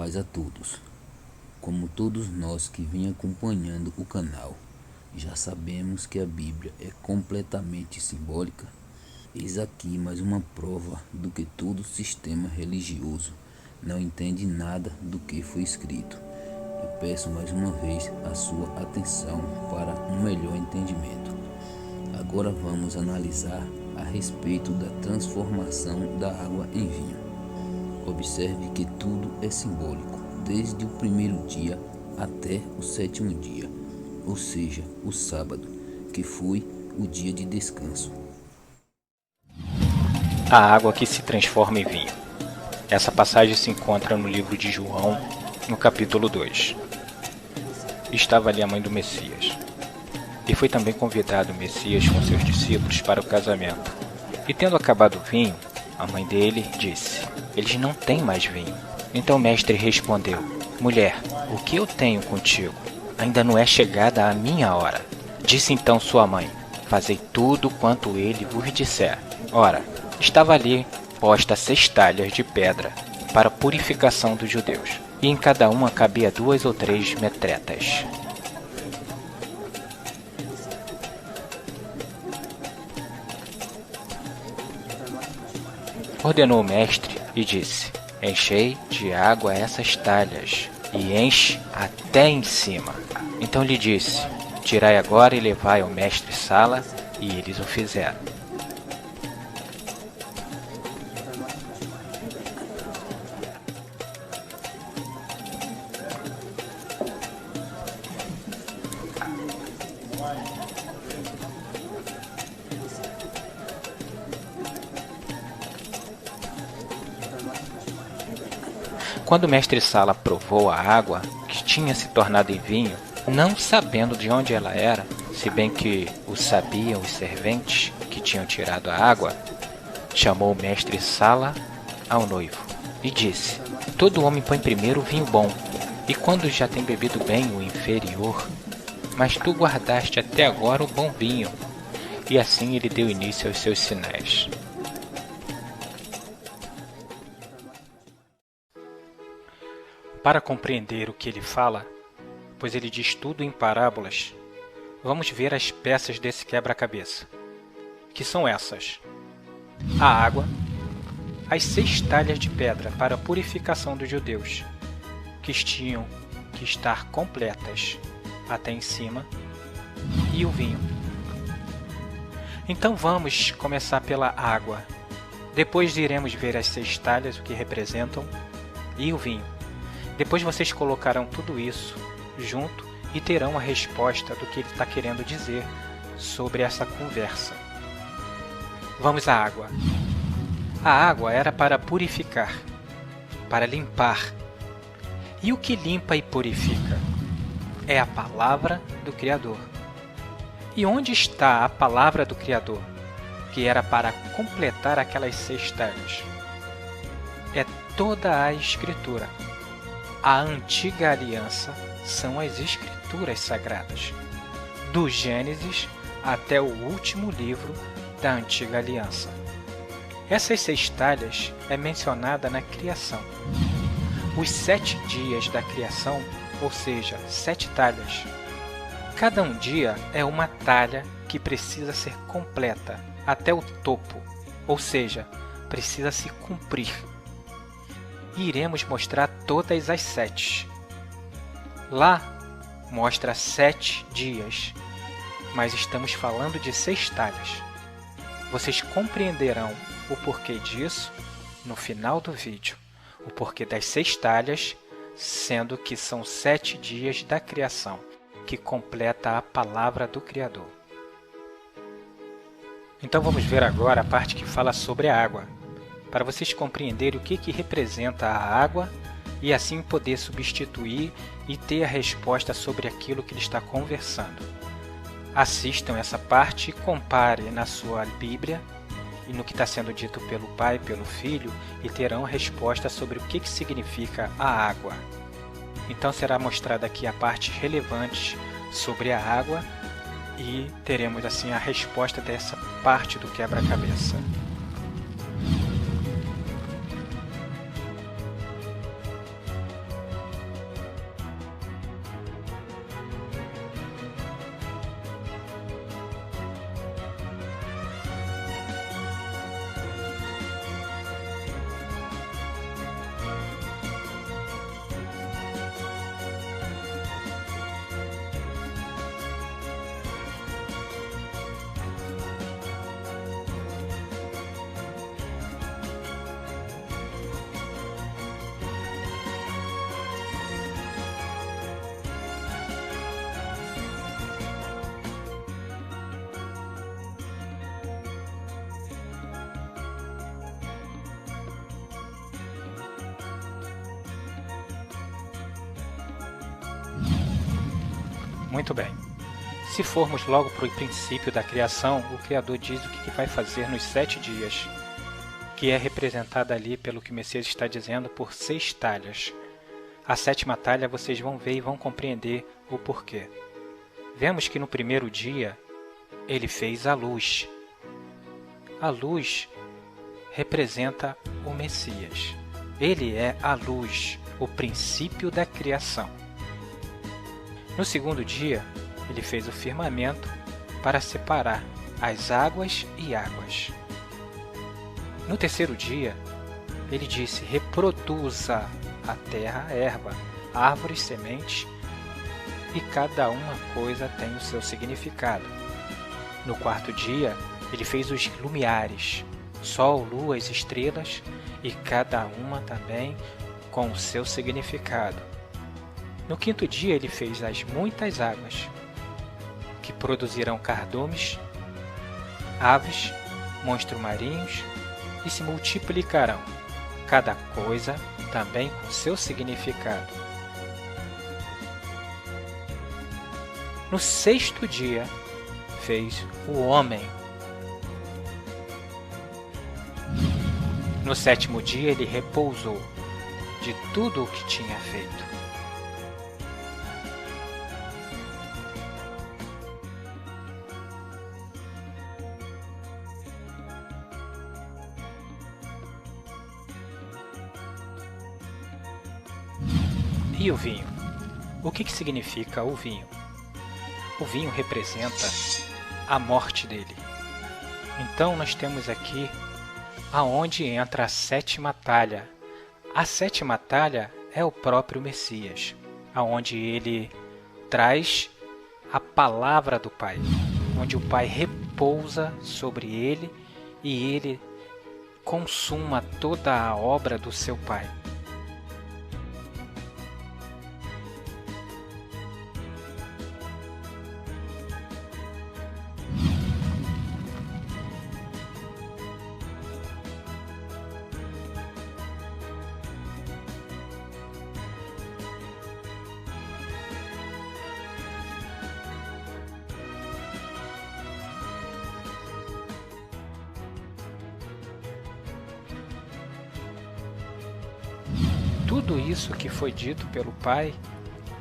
paz a todos. Como todos nós que vêm acompanhando o canal, já sabemos que a Bíblia é completamente simbólica. Eis aqui mais uma prova do que todo sistema religioso não entende nada do que foi escrito. Eu peço mais uma vez a sua atenção para um melhor entendimento. Agora vamos analisar a respeito da transformação da água em vinho. Observe que tudo é simbólico, desde o primeiro dia até o sétimo dia, ou seja, o sábado, que foi o dia de descanso. A água que se transforma em vinho. Essa passagem se encontra no livro de João, no capítulo 2. Estava ali a mãe do Messias. E foi também convidado o Messias com seus discípulos para o casamento. E tendo acabado o vinho, a mãe dele disse: "Eles não têm mais vinho." Então o mestre respondeu: "Mulher, o que eu tenho contigo? Ainda não é chegada a minha hora." Disse então sua mãe: "Fazei tudo quanto ele vos disser." Ora, estava ali posta 6 talhas de pedra para a purificação dos judeus, e em cada uma cabia 2 ou 3 metretas. Ordenou o mestre e disse: "Enchei de água essas talhas, e enche até em cima." Então lhe disse: "Tirai agora e levai ao mestre-sala." E eles o fizeram. Quando o mestre-sala provou a água, que tinha se tornado em vinho, não sabendo de onde ela era, se bem que o sabiam os serventes que tinham tirado a água, chamou o mestre-sala ao noivo e disse: "Todo homem põe primeiro o vinho bom, e quando já tem bebido bem o inferior, mas tu guardaste até agora o bom vinho." E assim ele deu início aos seus sinais. Para compreender o que ele fala, pois ele diz tudo em parábolas, vamos ver as peças desse quebra-cabeça, que são essas: a água, as 6 talhas de pedra para a purificação dos judeus, que tinham que estar completas até em cima, e o vinho. Então vamos começar pela água. Depois iremos ver as 6 talhas, o que representam, e o vinho. Depois vocês colocarão tudo isso junto e terão a resposta do que ele está querendo dizer sobre essa conversa. Vamos à água. A água era para purificar, para limpar. E o que limpa e purifica? É a palavra do Criador. E onde está a palavra do Criador, que era para completar aquelas 6 talhas? É toda a Escritura. A antiga aliança são as Escrituras sagradas, do Gênesis até o último livro da antiga aliança. Essas 6 talhas é mencionada na criação. Os 7 dias da criação, ou seja, 7 talhas. Cada um dia é uma talha que precisa ser completa até o topo, ou seja, precisa se cumprir. E iremos mostrar todas as 7. Lá mostra 7 dias, mas estamos falando de 6 talhas. Vocês compreenderão o porquê disso no final do vídeo. O porquê das 6 talhas, sendo que são 7 dias da criação, que completa a palavra do Criador. Então vamos ver agora a parte que fala sobre a água, para vocês compreenderem o que representa a água e assim poder substituir e ter a resposta sobre aquilo que ele está conversando. Assistam essa parte e comparem na sua Bíblia e no que está sendo dito pelo Pai e pelo Filho e terão a resposta sobre o que significa a água. Então será mostrada aqui a parte relevante sobre a água e teremos assim a resposta dessa parte do quebra-cabeça. Muito bem. Se formos logo para o princípio da criação, o Criador diz o que vai fazer nos 7 dias, que é representada ali pelo que o Messias está dizendo por 6 talhas. A 7ª talha vocês vão ver e vão compreender o porquê. Vemos que no primeiro dia ele fez a luz. A luz representa o Messias. Ele é a luz, o princípio da criação. No segundo dia, ele fez o firmamento para separar as águas e águas. No terceiro dia, ele disse: reproduza a terra a erva, árvores, sementes, e cada uma coisa tem o seu significado. No quarto dia, ele fez os lumiares, sol, luas, estrelas, e cada uma também com o seu significado. No quinto dia, ele fez as muitas águas, que produzirão cardumes, aves, monstros marinhos, e se multiplicarão, cada coisa também com seu significado. No sexto dia, fez o homem. No sétimo dia, ele repousou de tudo o que tinha feito. E o vinho? O que significa o vinho? O vinho representa a morte dele. Então nós temos aqui aonde entra a 7ª talha. A 7ª talha é o próprio Messias, aonde ele traz a palavra do Pai, onde o Pai repousa sobre ele e ele consuma toda a obra do seu Pai. Tudo isso que foi dito pelo Pai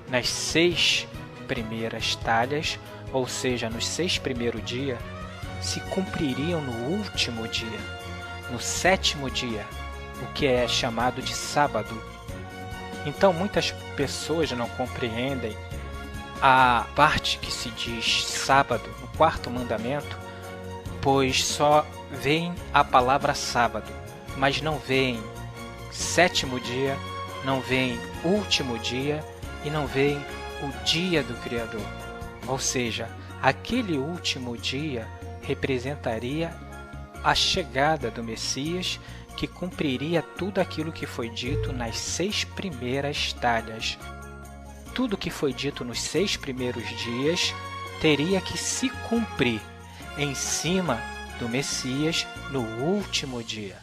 nas 6 primeiras talhas, ou seja, nos 6 primeiros dias, se cumpririam no último dia, no 7º dia, o que é chamado de sábado. Então muitas pessoas não compreendem a parte que se diz sábado no 4º mandamento, pois só veem a palavra sábado, mas não veem 7º dia, não veem último dia e não veem o dia do Criador. Ou seja, aquele último dia representaria a chegada do Messias, que cumpriria tudo aquilo que foi dito nas 6 primeiras talhas. Tudo que foi dito nos 6 primeiros dias teria que se cumprir em cima do Messias no último dia.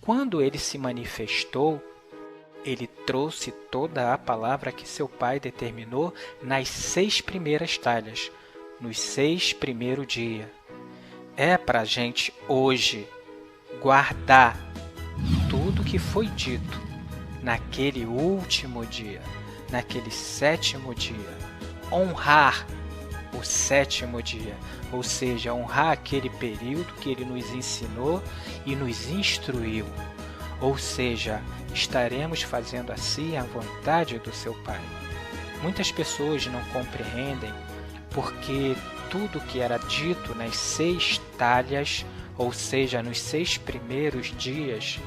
Quando ele se manifestou, ele trouxe toda a palavra que seu Pai determinou nas 6 primeiras talhas, nos 6 primeiros dias. É para a gente hoje guardar tudo que foi dito naquele último dia, naquele 7º dia. Honrar o 7º dia, ou seja, honrar aquele período que ele nos ensinou e nos instruiu. Ou seja, estaremos fazendo assim a vontade do seu Pai. Muitas pessoas não compreendem porque tudo que era dito nas 6 talhas, ou seja, nos 6 primeiros dias,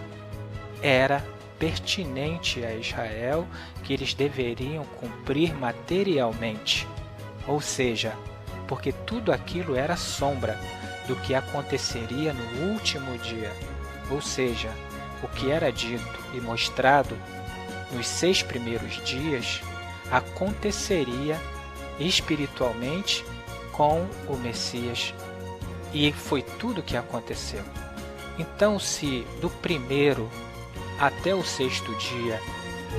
era pertinente a Israel, que eles deveriam cumprir materialmente. Ou seja, porque tudo aquilo era sombra do que aconteceria no último dia. Ou seja, o que era dito e mostrado nos 6 primeiros dias aconteceria espiritualmente com o Messias. E foi tudo o que aconteceu. Então, se do primeiro até o 6º dia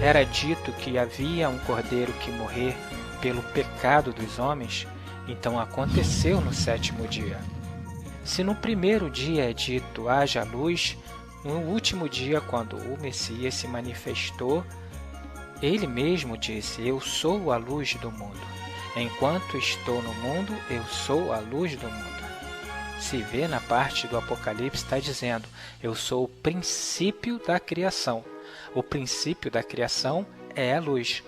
era dito que havia um cordeiro que morrer pelo pecado dos homens, então aconteceu no 7º dia. Se no primeiro dia é dito haja luz, no último dia, quando o Messias se manifestou, ele mesmo disse: eu sou a luz do mundo. Enquanto estou no mundo, eu sou a luz do mundo. Se vê na parte do Apocalipse, está dizendo: eu sou o princípio da criação. O princípio da criação é a luz.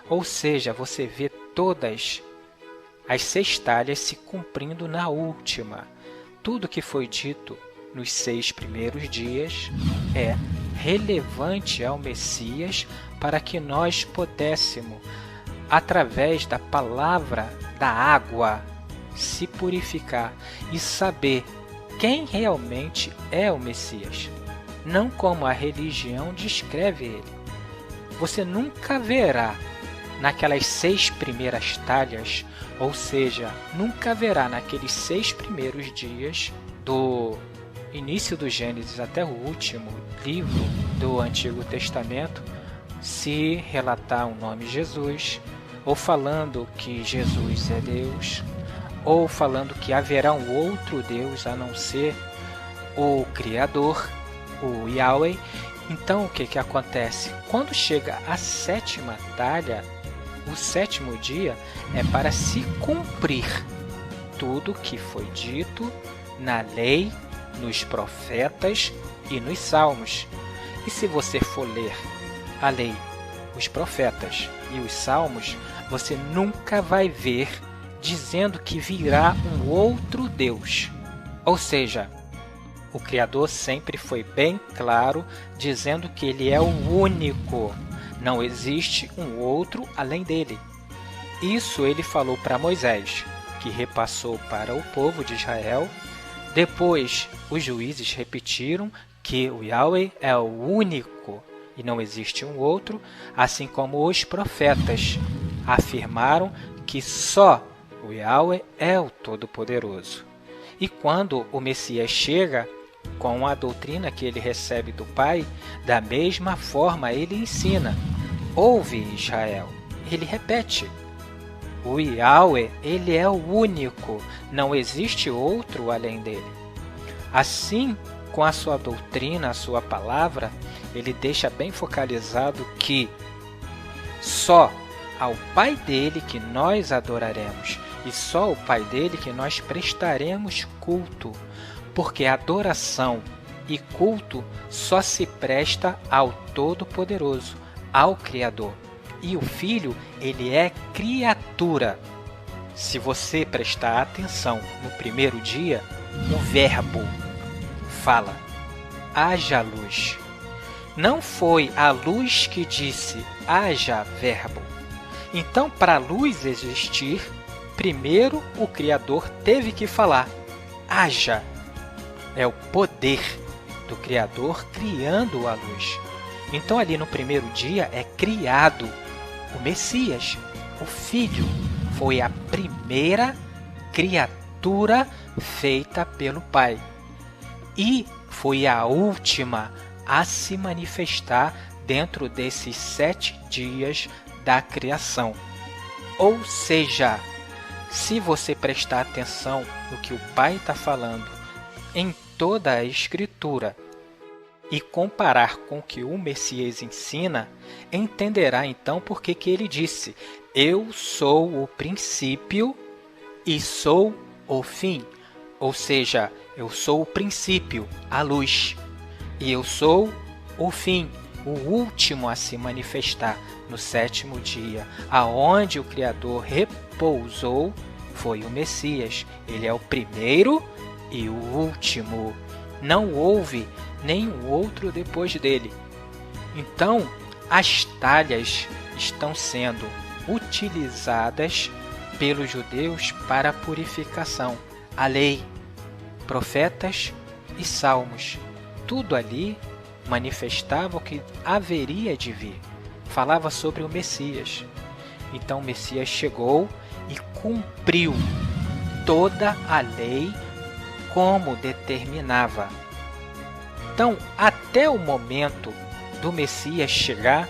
Ou seja, você vê todas as 6 talhas se cumprindo na última. Tudo que foi dito nos 6 primeiros dias é relevante ao Messias para que nós pudéssemos, através da palavra da água, se purificar e saber quem realmente é o Messias, não como a religião descreve ele. Você nunca verá naquelas 6 primeiras talhas, ou seja, nunca verá naqueles 6 primeiros dias do início do Gênesis até o último livro do Antigo Testamento, se relatar o nome Jesus, ou falando que Jesus é Deus, ou falando que haverá um outro Deus a não ser o Criador, o Yahweh. Então o que acontece? Quando chega a 7ª talha, o 7º dia é para se cumprir tudo que foi dito na lei, nos profetas e nos salmos. E se você for ler a lei, os profetas e os salmos, você nunca vai ver dizendo que virá um outro Deus. Ou seja, o Criador sempre foi bem claro, dizendo que ele é o único. Não existe um outro além dele. Isso ele falou para Moisés, que repassou para o povo de Israel. Depois, os juízes repetiram que o Yahweh é o único e não existe um outro, assim como os profetas afirmaram que só o Yahweh é o Todo-Poderoso. E quando o Messias chega, com a doutrina que ele recebe do Pai, da mesma forma ele ensina: ouve, Israel. Ele repete: o Yahweh, ele é o único, não existe outro além dele. Assim, com a sua doutrina, a sua palavra, ele deixa bem focalizado que só ao Pai dele que nós adoraremos, e só ao Pai dele que nós prestaremos culto, porque adoração e culto só se presta ao Todo-Poderoso, ao Criador. E o Filho, ele é criatura. Se você prestar atenção no primeiro dia, o Verbo fala: haja luz. Não foi a luz que disse: haja Verbo. Então, para a luz existir, primeiro o Criador teve que falar: haja. É o poder do Criador criando a luz. Então, ali no primeiro dia é criado o Messias, o Filho. Foi a primeira criatura feita pelo Pai. E foi a última a se manifestar dentro desses 7 dias da criação. Ou seja, se você prestar atenção no que o Pai está falando em toda a Escritura e comparar com o que o Messias ensina, entenderá então por que ele disse: eu sou o princípio e sou o fim. Ou seja, eu sou o princípio, a luz, e eu sou o fim, o último a se manifestar no 7º dia. Aonde o Criador repousou foi o Messias. Ele é o primeiro e o último. Não houve nenhum outro depois dele. Então, as talhas estão sendo utilizadas pelos judeus para a purificação. A lei, profetas e salmos, tudo ali manifestava o que haveria de vir. Falava sobre o Messias. Então o Messias chegou e cumpriu toda a lei como determinava. Então, até o momento do Messias chegar,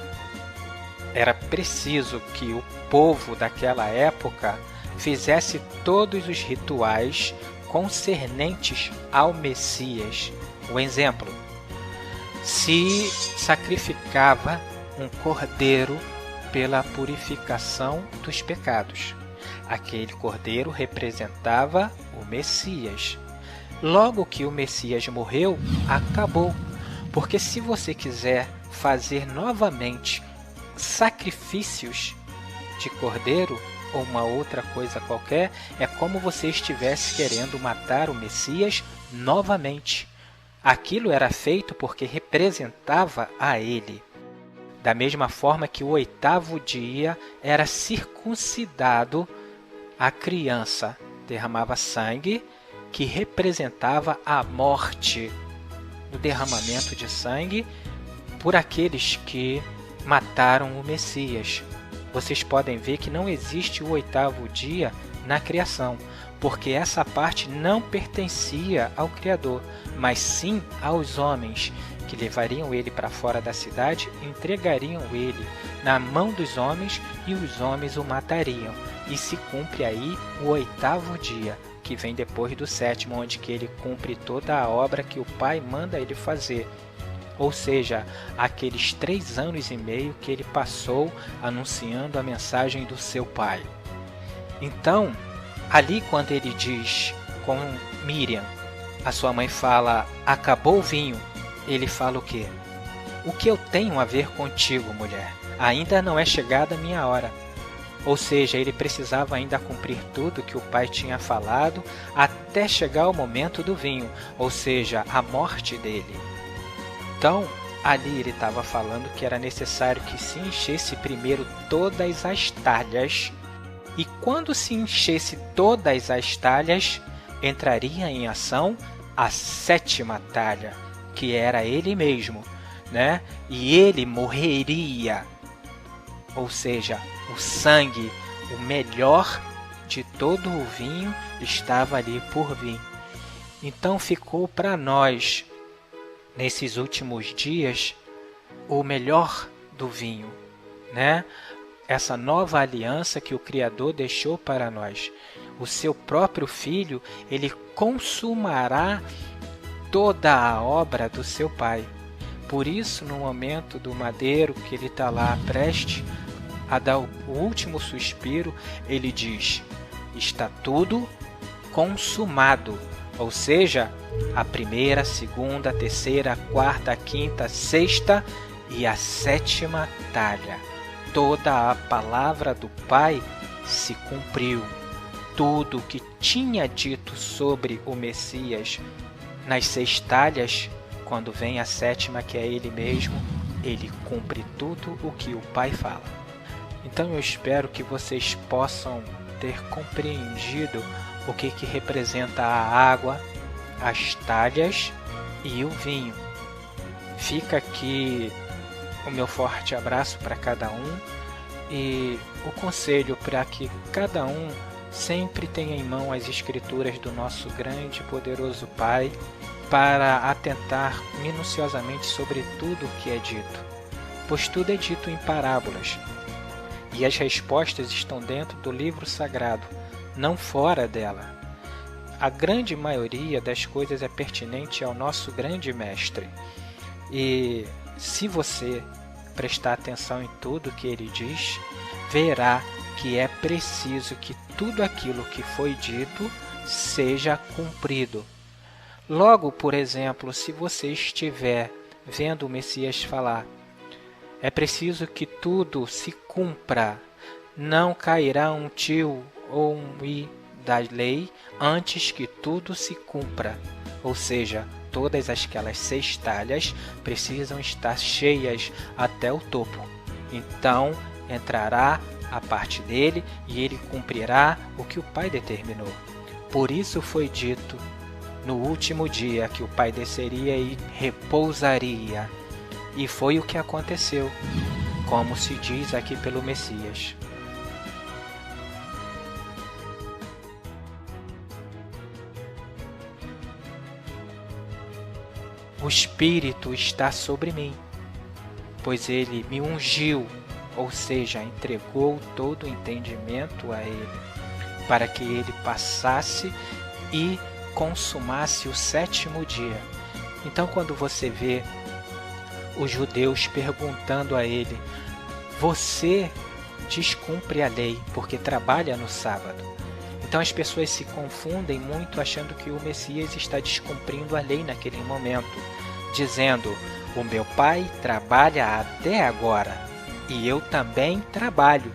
era preciso que o povo daquela época fizesse todos os rituais concernentes ao Messias. Um exemplo: se sacrificava um cordeiro pela purificação dos pecados. Aquele cordeiro representava o Messias. Logo que o Messias morreu, acabou. Porque se você quiser fazer novamente sacrifícios de cordeiro ou uma outra coisa qualquer, é como você estivesse querendo matar o Messias novamente. Aquilo era feito porque representava a ele. Da mesma forma que o 8º dia era circuncidado, a criança derramava sangue que representava a morte, o derramamento de sangue por aqueles que mataram o Messias. Vocês podem ver que não existe o 8º dia na criação, porque essa parte não pertencia ao Criador, mas sim aos homens, que levariam ele para fora da cidade, entregariam ele na mão dos homens e os homens o matariam. E se cumpre aí o 8º dia, que vem depois do 7º, onde que ele cumpre toda a obra que o Pai manda ele fazer. Ou seja, aqueles 3 anos e meio que ele passou anunciando a mensagem do seu Pai. Então, ali quando ele diz com Miriam, a sua mãe fala, acabou o vinho, ele fala o quê? O que eu tenho a ver contigo, mulher? Ainda não é chegada a minha hora. Ou seja, ele precisava ainda cumprir tudo que o pai tinha falado até chegar o momento do vinho, ou seja, a morte dele. Então, ali ele estava falando que era necessário que se enchesse primeiro todas as talhas, e quando se enchesse todas as talhas, entraria em ação a 7ª talha, que era ele mesmo, né? E ele morreria. Ou seja, o sangue, o melhor de todo o vinho, estava ali por vir. Então ficou para nós, nesses últimos dias, o melhor do vinho, né? Essa nova aliança que o Criador deixou para nós. O seu próprio Filho, ele consumará toda a obra do seu Pai. Por isso, no momento do madeiro, que ele está lá prestes a dar o último suspiro, ele diz, está tudo consumado. Ou seja, a 1ª, 2ª, 3ª, 4ª, 5ª, 6ª e a 7ª talha. Toda a palavra do Pai se cumpriu. Tudo que tinha dito sobre o Messias nas 6 talhas, quando vem a 7ª, que é ele mesmo, ele cumpre tudo o que o Pai fala. Então eu espero que vocês possam ter compreendido o que representa a água, as talhas e o vinho. Fica aqui o meu forte abraço para cada um e o conselho para que cada um sempre tenha em mão as escrituras do nosso grande e poderoso Pai para atentar minuciosamente sobre tudo o que é dito, pois tudo é dito em parábolas e as respostas estão dentro do livro sagrado, não fora dela. A grande maioria das coisas é pertinente ao nosso grande mestre. E se você prestar atenção em tudo que ele diz, verá que é preciso que tudo aquilo que foi dito seja cumprido. Logo, por exemplo, se você estiver vendo o Messias falar, é preciso que tudo se cumpra, não cairá um tio ou um i da lei antes que tudo se cumpra. Ou seja, todas aquelas 6 talhas precisam estar cheias até o topo. Então entrará a parte dele e ele cumprirá o que o Pai determinou. Por isso foi dito no último dia que o Pai desceria e repousaria. E foi o que aconteceu, como se diz aqui pelo Messias. O Espírito está sobre mim, pois ele me ungiu ou seja, entregou todo o entendimento a ele, para que ele passasse e consumasse o sétimo dia. Então, quando você vê os judeus perguntando a ele: você descumpre a lei porque trabalha no sábado? Então as pessoas se confundem muito achando que o Messias está descumprindo a lei naquele momento, dizendo: o meu pai trabalha até agora e eu também trabalho.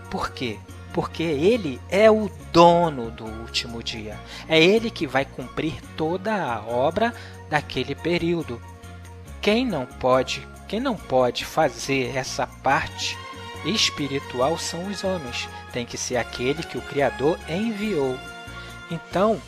Por quê? Porque ele é o dono do último dia. É ele que vai cumprir toda a obra daquele período. Quem não pode fazer essa parte espiritual são os homens. Tem que ser aquele que o Criador enviou. Então,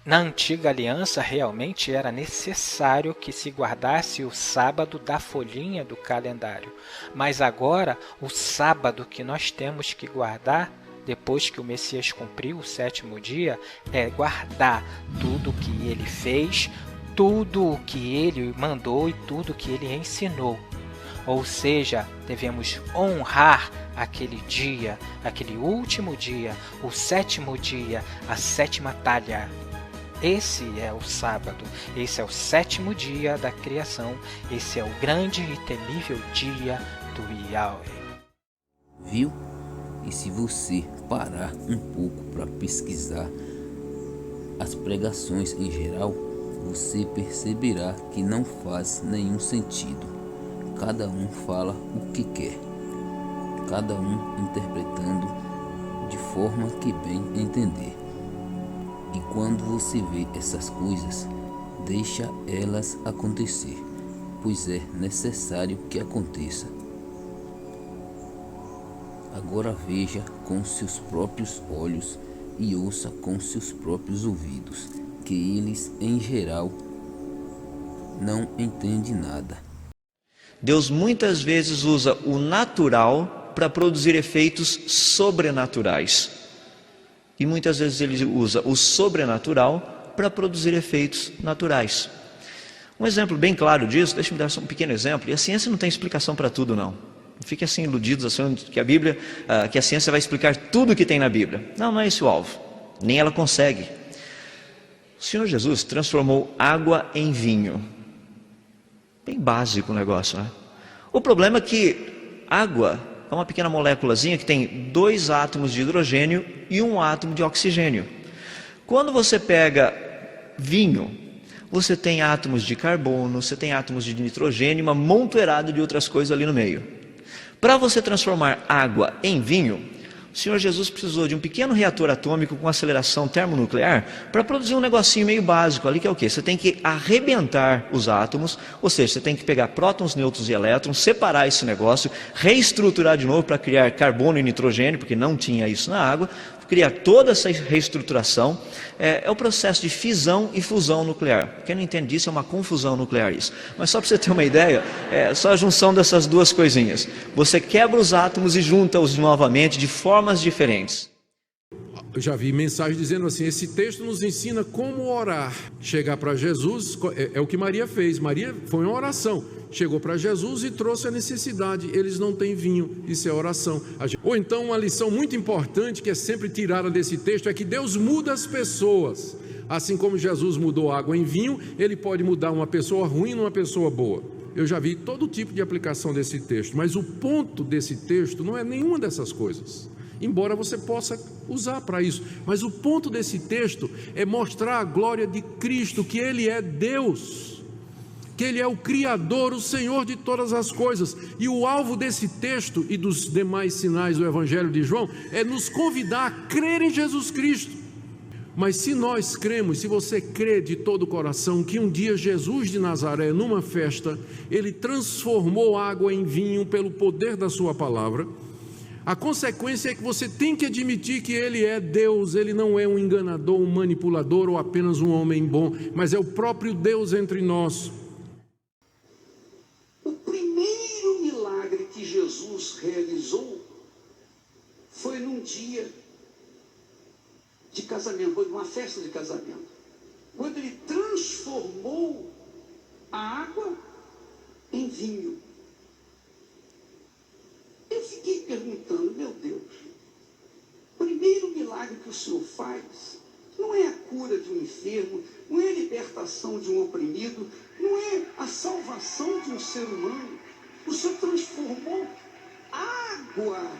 na antiga aliança, realmente era necessário que se guardasse o sábado da folhinha do calendário. Mas agora, o sábado que nós temos que guardar, depois que o Messias cumpriu o sétimo dia, é guardar tudo o que ele fez, tudo o que ele mandou e tudo o que ele ensinou. Ou seja, devemos honrar aquele dia, aquele último dia, o sétimo dia, a sétima talha. Esse é o sábado, esse é o sétimo dia da criação, esse é o grande e temível dia do Yahweh. Viu? E se você parar um pouco para pesquisar as pregações em geral, você perceberá que não faz nenhum sentido. Cada um fala o que quer, cada um interpretando de forma que bem entender. E quando você vê essas coisas, deixa elas acontecer, pois é necessário que aconteça. Agora veja com seus próprios olhos e ouça com seus próprios ouvidos, que eles, em geral, não entendem nada. Deus muitas vezes usa o natural para produzir efeitos sobrenaturais. E muitas vezes ele usa o sobrenatural para produzir efeitos naturais. Um exemplo bem claro disso, deixa eu me dar só um pequeno exemplo, e a ciência não tem explicação para tudo não. Não fique assim iludidos achando que que a ciência vai explicar tudo o que tem na Bíblia. Não, não é esse o alvo, nem ela consegue. O Senhor Jesus transformou água em vinho. Bem básico o negócio, né? O problema é que água é uma pequena moléculazinha que tem 2 átomos de hidrogênio e 1 átomo de oxigênio. Quando você pega vinho, você tem átomos de carbono, você tem átomos de nitrogênio, uma montoeirada de outras coisas ali no meio. Para você transformar água em vinho, o Senhor Jesus precisou de um pequeno reator atômico com aceleração termonuclear para produzir um negocinho meio básico ali, que é o quê? Você tem que arrebentar os átomos, ou seja, você tem que pegar prótons, nêutrons e elétrons, separar esse negócio, reestruturar de novo para criar carbono e nitrogênio, porque não tinha isso na água, criar toda essa reestruturação. É o processo de fisão e fusão nuclear. Quem não entende disso é uma confusão nuclear isso. Mas só para você ter uma ideia, é só a junção dessas duas coisinhas. Você quebra os átomos e junta-os novamente de formas diferentes. Eu já vi mensagem dizendo assim: esse texto nos ensina como orar. Chegar para Jesus, é o que Maria fez. Maria foi uma oração. Chegou para Jesus e trouxe a necessidade. Eles não têm vinho, isso é oração. Ou então uma lição muito importante que é sempre tirada desse texto é que Deus muda as pessoas. Assim como Jesus mudou água em vinho, Ele pode mudar uma pessoa ruim numa pessoa boa. Eu já vi todo tipo de aplicação desse texto, mas o ponto desse texto não é nenhuma dessas coisas, embora você possa usar para isso. Mas o ponto desse texto é mostrar a glória de Cristo, que Ele é Deus, que Ele é o Criador, o Senhor de todas as coisas. E o alvo desse texto e dos demais sinais do Evangelho de João é nos convidar a crer em Jesus Cristo. Mas se nós cremos, se você crê de todo o coração que um dia Jesus de Nazaré, numa festa, Ele transformou água em vinho pelo poder da sua palavra, a consequência é que você tem que admitir que Ele é Deus. Ele não é um enganador, um manipulador ou apenas um homem bom, mas é o próprio Deus entre nós. O primeiro milagre que Jesus realizou foi num dia de casamento, foi numa festa de casamento, quando Ele transformou a água em vinho. fiquei perguntando, meu Deus, o primeiro milagre que o Senhor faz não é a cura de um enfermo, não é a libertação de um oprimido, não é a salvação de um ser humano. O Senhor transformou água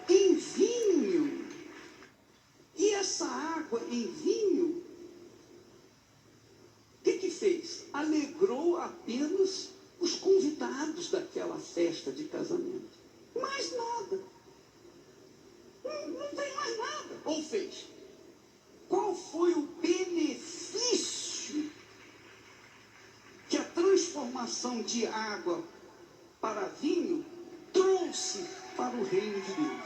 em vinho. E essa água em vinho, o que fez? Alegrou apenas os convidados daquela festa de casamento. Mais nada. Não tem mais nada. Ou fez? Qual foi o benefício que a transformação de água para vinho trouxe para o reino de Deus?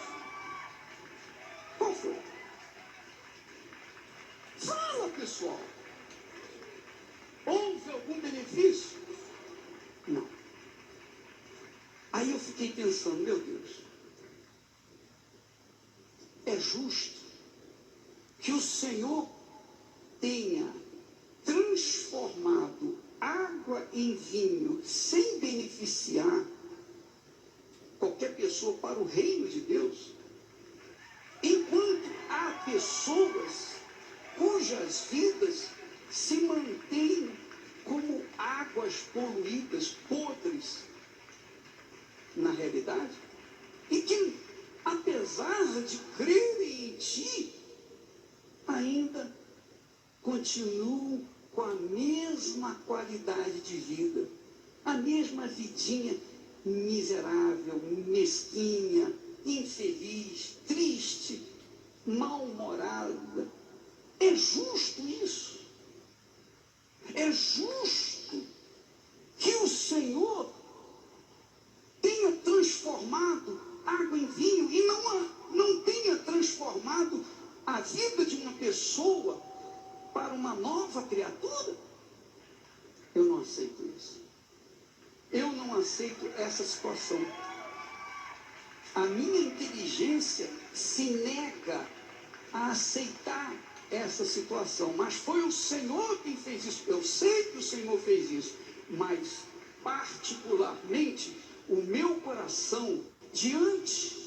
Qual foi? Fala, pessoal. Houve algum benefício? Não. Aí eu fiquei pensando, meu Deus, é justo que o Senhor tenha transformado água em vinho sem beneficiar qualquer pessoa para o reino de Deus, enquanto há pessoas cujas vidas se mantêm como águas poluídas, podres, na realidade, e que, apesar de crerem em Ti, ainda continuam com a mesma qualidade de vida, a mesma vidinha miserável, mesquinha, infeliz, triste, mal-humorada. É justo isso? É justo que o Senhor tenha transformado água em vinho e não tenha transformado a vida de uma pessoa para uma nova criatura? Eu não aceito isso. Eu não aceito essa situação. A minha inteligência se nega a aceitar essa situação, mas foi o Senhor quem fez isso. Eu sei que o Senhor fez isso, mas particularmente o meu coração, diante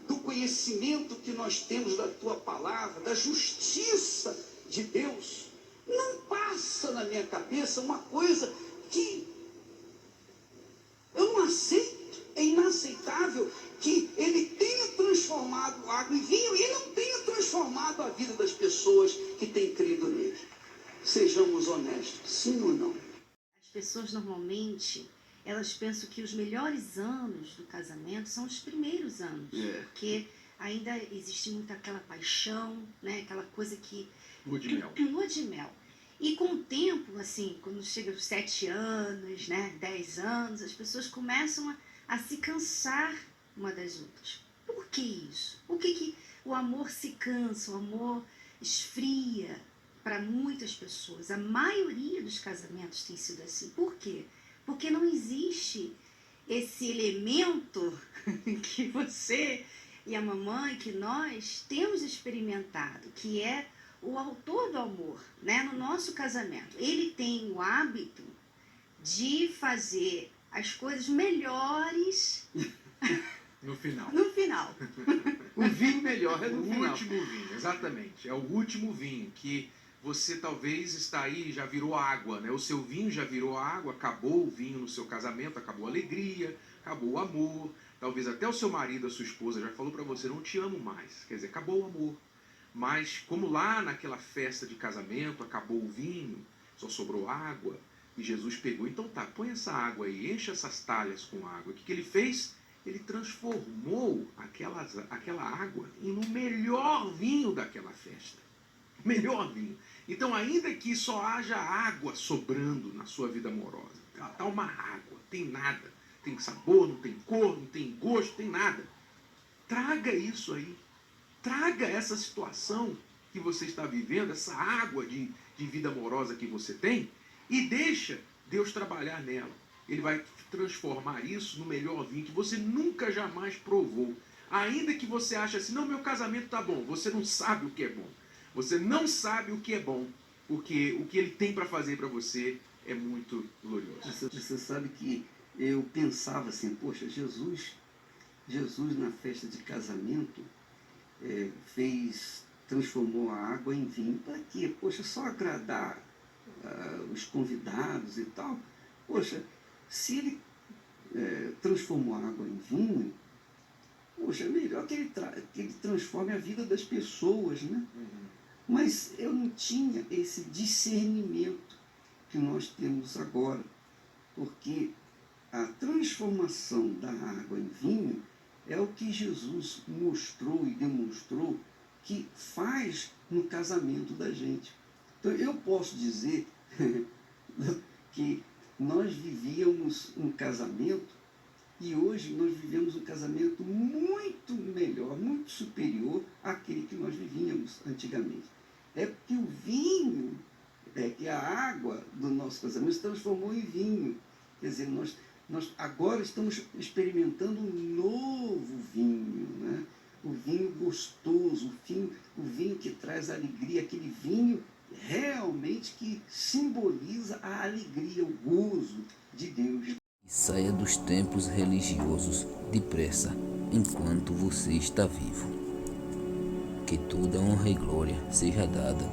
do conhecimento que nós temos da Tua palavra, da justiça de Deus, não passa na minha cabeça uma coisa que eu não aceito. É inaceitável que Ele tenha transformado água em vinho e não tenha transformado a vida das pessoas que têm crido nele. Sejamos honestos, sim ou não? As pessoas normalmente, elas pensam que os melhores anos do casamento são os primeiros anos, porque ainda existe muito aquela paixão, né? Aquela coisa que... Lua de mel. Lua de mel. E com o tempo, assim, quando chega os 7 anos, né, 10 anos, as pessoas começam a se cansar uma das outras. Por que isso? Por que o amor se cansa, o amor esfria para muitas pessoas? A maioria dos casamentos tem sido assim. Por quê? Porque não existe esse elemento que você e a mamãe, que nós temos experimentado, que é o autor do amor, né? No nosso casamento. Ele tem o hábito de fazer as coisas melhores no final. No final. O vinho melhor é no final. O último vinho, exatamente. É o último vinho que você talvez está aí, já virou água, né? O seu vinho já virou água, acabou o vinho no seu casamento, acabou a alegria, acabou o amor. Talvez até o seu marido, a sua esposa já falou para você, não te amo mais. Quer dizer, acabou o amor. Mas como lá naquela festa de casamento acabou o vinho, só sobrou água, e Jesus pegou, então tá, põe essa água aí, enche essas talhas com água. O que ele fez? Ele transformou aquela água em um melhor vinho daquela festa. Melhor vinho. Então, ainda que só haja água sobrando na sua vida amorosa, tá uma água, tem nada, tem sabor, não tem cor, não tem gosto, tem nada. Traga isso aí. Traga essa situação que você está vivendo, essa água de vida amorosa que você tem, e deixa Deus trabalhar nela. Ele vai transformar isso no melhor vinho que você nunca jamais provou. Ainda que você ache assim, não, meu casamento tá bom. Você não sabe o que é bom. Você não sabe o que é bom, porque o que ele tem para fazer para você é muito glorioso. Você sabe que eu pensava assim, poxa, Jesus Jesus na festa de casamento transformou a água em vinho. Para quê? Poxa, só agradar os convidados e tal. Poxa, se ele transformou a água em vinho, poxa, é melhor que ele transforme a vida das pessoas, né? Mas eu não tinha esse discernimento que nós temos agora, porque a transformação da água em vinho é o que Jesus mostrou e demonstrou que faz no casamento da gente. Então eu posso dizer que nós vivíamos um casamento e hoje nós vivemos um casamento muito melhor, muito superior àquele que nós vivíamos antigamente. É porque o vinho, que a água do nosso casamento se transformou em vinho. Quer dizer, nós agora estamos experimentando um novo vinho, né? O vinho gostoso, o vinho que traz alegria, aquele vinho realmente que simboliza a alegria, o gozo de Deus. E saia dos templos religiosos depressa, enquanto você está vivo. Que toda honra e glória seja dada